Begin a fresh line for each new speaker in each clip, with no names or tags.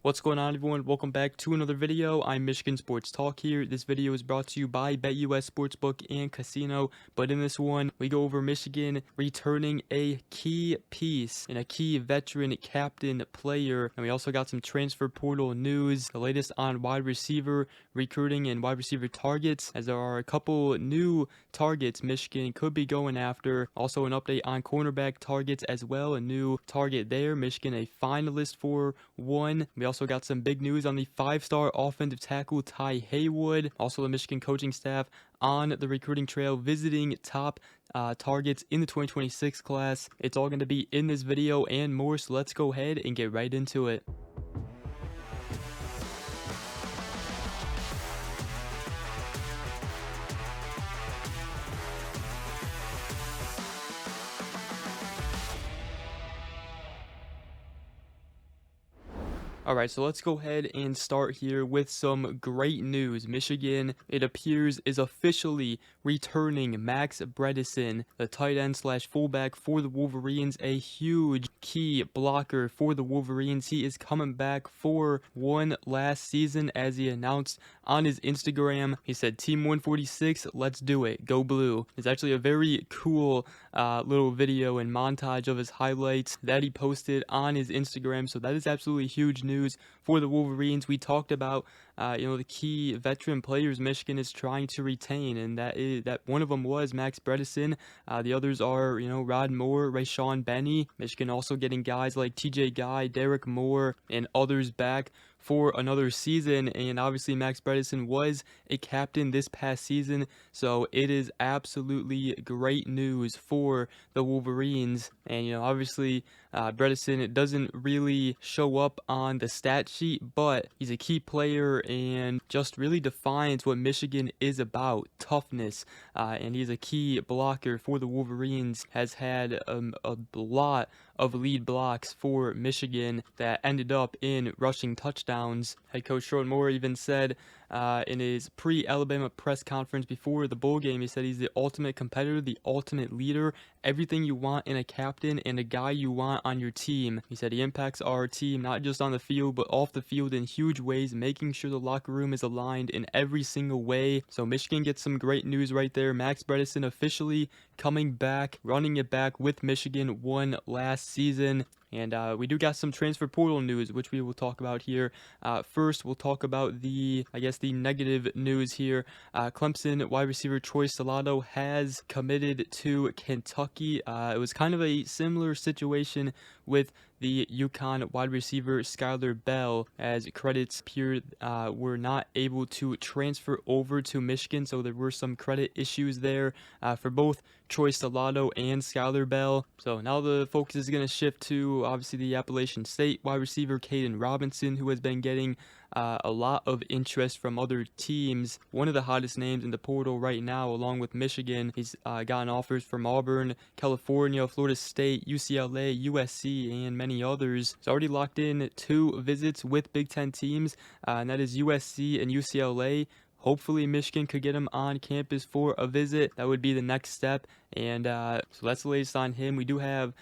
What's going on, everyone? Welcome back to another video. I'm Michigan Sports Talk here. This video is brought to you by BetUS Sportsbook and Casino. But in this one, we go over Michigan returning a key piece and a key veteran captain player. And we also got some transfer portal news, the latest on wide receiver recruiting and wide receiver targets, as there are a couple new targets Michigan could be going after. Also an update on cornerback targets as well, a new target there. Michigan a finalist for one. We also got some big news on the 5-star offensive tackle Ty Haywood. Also the Michigan coaching staff on the recruiting trail visiting top targets in the 2026 class. It's all going to be in this video and more, so let's go ahead and get right into it. Alright, so let's go ahead and start here with some great news. Michigan, it appears, is officially returning Max Bredeson, the tight end slash fullback for the Wolverines, a huge key blocker for the Wolverines. He is coming back for one last season, as he announced on his Instagram. He said, Team 146, let's do it, go blue. It's actually a very cool little video and montage of his highlights that he posted on his Instagram, so that is absolutely huge news for the Wolverines. We talked about the key veteran players Michigan is trying to retain, and that one of them was Max Bredeson. The others are Rod Moore, Rayshawn Benny. Michigan also getting guys like TJ Guy, Derek Moore, and others back for another season. And obviously Max Bredeson was a captain this past season, so it is absolutely great news for the Wolverines. And obviously Bredeson doesn't really show up on the stat sheet, but he's a key player and just really defines what Michigan is about: toughness. And he's a key blocker for the Wolverines, has had a lot of lead blocks for Michigan that ended up in rushing touchdowns. Head coach Sean Moore even said in his pre-Alabama press conference before the bowl game, he said he's the ultimate competitor, the ultimate leader, everything you want in a captain and a guy you want on your team. He said he impacts our team not just on the field but off the field in huge ways, making sure the locker room is aligned in every single way. So Michigan gets some great news right there. Max Bredeson officially coming back, running it back with Michigan one last season. And we do got some transfer portal news, which we will talk about here. First, we'll talk about the negative news here. Clemson wide receiver Troy Salado has committed to Kentucky. It was kind of a similar situation with the UConn wide receiver Skylar Bell, as credits appeared were not able to transfer over to Michigan, so there were some credit issues there for both Troy Salado and Skylar Bell. So now the focus is going to shift to obviously the Appalachian State wide receiver Caden Robinson, who has been getting a lot of interest from other teams. One of the hottest names in the portal right now, along with Michigan. He's gotten offers from Auburn, California, Florida State, UCLA, USC, and many others. He's already locked in 2 visits with Big Ten teams, and that is USC and UCLA. Hopefully Michigan could get him on campus for a visit. That would be the next step. And so that's the latest on him. We do have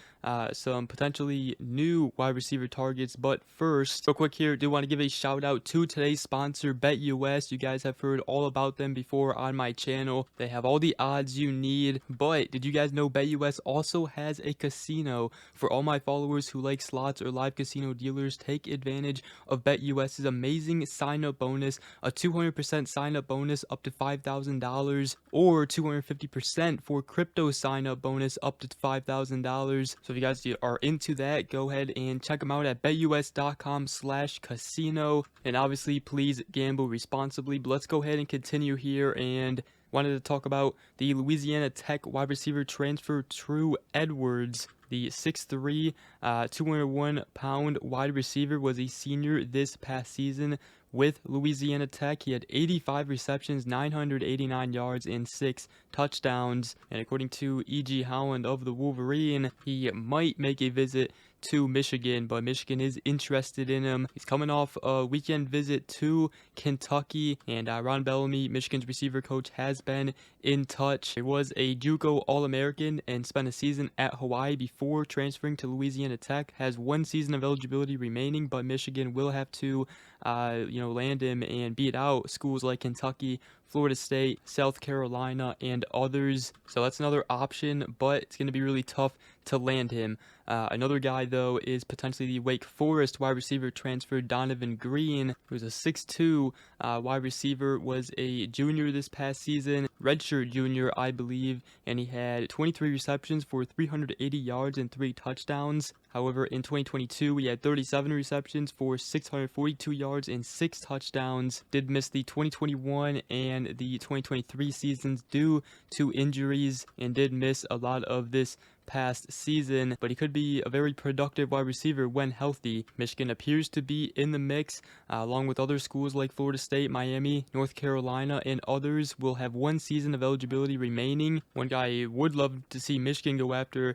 some potentially new wide receiver targets. But first, real quick here, I do want to give a shout out to today's sponsor, BetUS. You guys have heard all about them before on my channel. They have all the odds you need. But did you guys know BetUS also has a casino? For all my followers who like slots or live casino dealers, take advantage of BetUS's amazing sign-up bonus. A 200% sign-up bonus up to $5,000, or 250% for crypto sign-up bonus up to $5,000. So if you guys are into that, go ahead and check them out at betus.com/casino. And obviously, please gamble responsibly. But let's go ahead and continue here, and wanted to talk about the Louisiana Tech wide receiver transfer True Edwards. The 6'3", 201-pound wide receiver was a senior this past season with Louisiana Tech. He had 85 receptions, 989 yards, and 6 touchdowns. And according to E.G. Holland of the Wolverine, he might make a visit to Michigan, but Michigan is interested in him. He's coming off a weekend visit to Kentucky, and Ron Bellamy, Michigan's receiver coach, has been in touch. He was a JUCO All-American and spent a season at Hawaii before transferring to Louisiana Tech. Has 1 season of eligibility remaining, but Michigan will have to land him and beat out schools like Kentucky, Florida State, South Carolina, and others. So that's another option, but it's going to be really tough to land him. Another guy, though, is potentially the Wake Forest wide receiver transfer Donovan Green, who's a 6'2 wide receiver, was a junior this past season, redshirt junior, I believe, and he had 23 receptions for 380 yards and 3 touchdowns. However, in 2022, he had 37 receptions for 642 yards and 6 touchdowns. Did miss the 2021 and the 2023 seasons due to injuries, and did miss a lot of this past season, but he could be a very productive wide receiver when healthy. Michigan appears to be in the mix, along with other schools like Florida State, Miami, North Carolina, and others. Will have 1 season of eligibility remaining. One guy I would love to see Michigan go after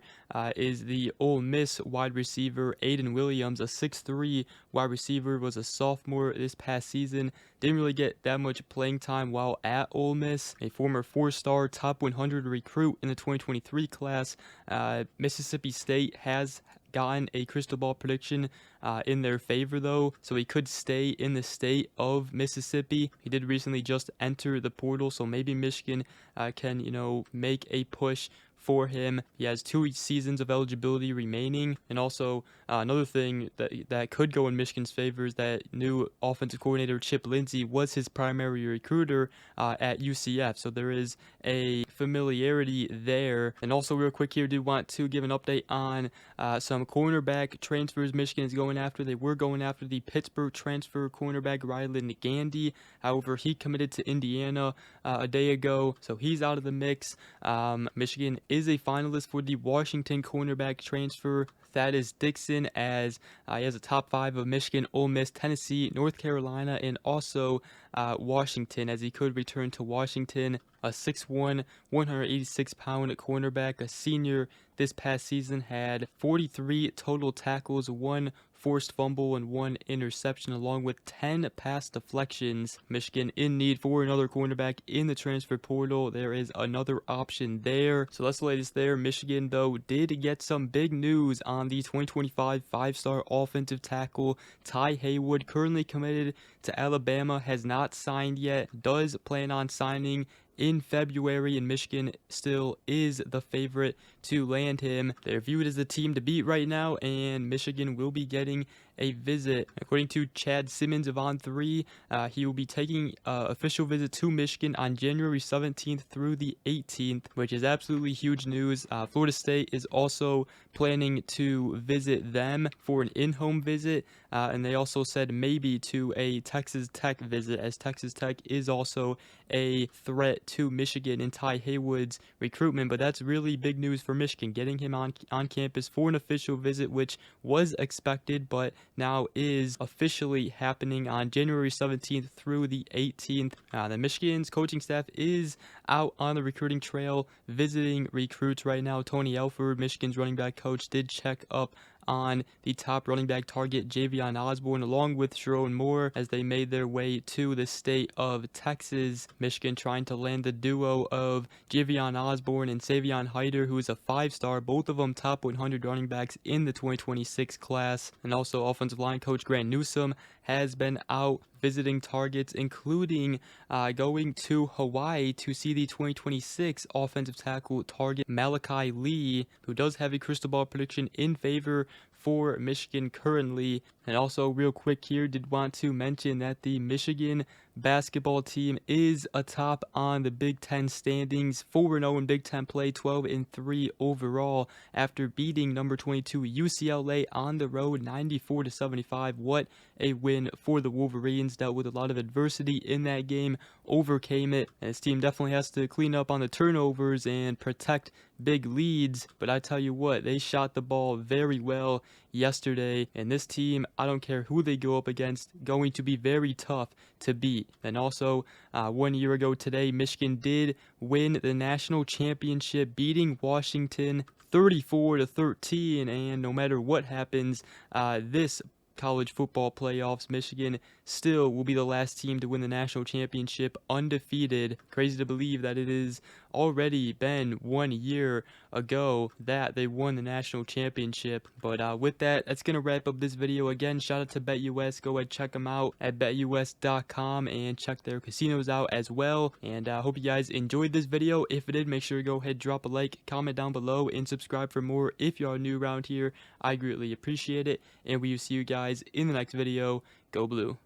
is the Ole Miss wide receiver Aiden Williams, a 6'3 wide receiver, was a sophomore this past season. Didn't really get that much playing time while at Ole Miss. A former 4-star top 100 recruit in the 2023 class. Mississippi State has gotten a crystal ball prediction in their favor, though, so he could stay in the state of Mississippi. He did recently just enter the portal, so maybe Michigan can make a push for him. He has 2 seasons of eligibility remaining. And also another thing that could go in Michigan's favor is that new offensive coordinator Chip Lindsey was his primary recruiter at UCF, so there is a familiarity there. And also real quick here, do want to give an update on some cornerback transfers Michigan is going after. They were going after the Pittsburgh transfer cornerback Ryland Gandy. However, he committed to Indiana a day ago, so he's out of the mix. Michigan is a finalist for the Washington cornerback transfer Thaddeus Dixon, as he has a top 5 of Michigan, Ole Miss, Tennessee, North Carolina, and also Washington, as he could return to Washington. A 6'1", 186-pound cornerback, a senior this past season, had 43 total tackles, 1 forced fumble, and 1 interception, along with 10 pass deflections. Michigan in need for another cornerback in the transfer portal. There is another option there. So that's the latest there. Michigan, though, did get some big news on the 2025 5-star offensive tackle Ty Haywood, currently committed to Alabama, has not signed yet, does plan on signing in February, and Michigan still is the favorite to land him. They're viewed as the team to beat right now, and Michigan will be getting a visit. According to Chad Simmons of On3, he will be taking official visit to Michigan on January 17th through the 18th, which is absolutely huge news. Florida State is also planning to visit them for an in-home visit, and they also said maybe to a Texas Tech visit, as Texas Tech is also a threat to Michigan in Ty Haywood's recruitment. But that's really big news for Michigan, getting him on campus for an official visit, which was expected, but now is officially happening on January 17th through the 18th. The Michigan's coaching staff is out on the recruiting trail, visiting recruits right now. Tony Alford, Michigan's running back coach, did check up on the top running back target Javion Osborne, along with Sharon Moore, as they made their way to the state of Texas. Michigan trying to land the duo of Javion Osborne and Savion Hyder, who is a 5-star, both of them top 100 running backs in the 2026 class. And also offensive line coach Grant Newsome has been out visiting targets, including going to Hawaii to see the 2026 offensive tackle target Malachi Lee, who does have a crystal ball prediction in favor for Michigan currently. And also real quick here, did want to mention that the Michigan basketball team is atop on the Big Ten standings, 4-0 in Big Ten play, 12-3 overall, after beating number 22 UCLA on the road 94-75. What a win for the Wolverines. Dealt with a lot of adversity in that game, overcame it, and his team definitely has to clean up on the turnovers and protect big leads. But I tell you what, they shot the ball very well yesterday, and this team, I don't care who they go up against, going to be very tough to beat. And also 1 year ago today, Michigan did win the national championship, beating Washington 34-13, and no matter what happens, this college football playoffs, Michigan still will be the last team to win the national championship undefeated. Crazy to believe that it has already been 1 year ago that they won the national championship. But with that, that's going to wrap up this video. Again, shout out to BetUS. Go ahead, check them out at betus.com and check their casinos out as well. And I hope you guys enjoyed this video. If it did, make sure to go ahead, drop a like, comment down below, and subscribe for more if you are new around here. I greatly appreciate it, and we will see you guys in the next video. Go Blue.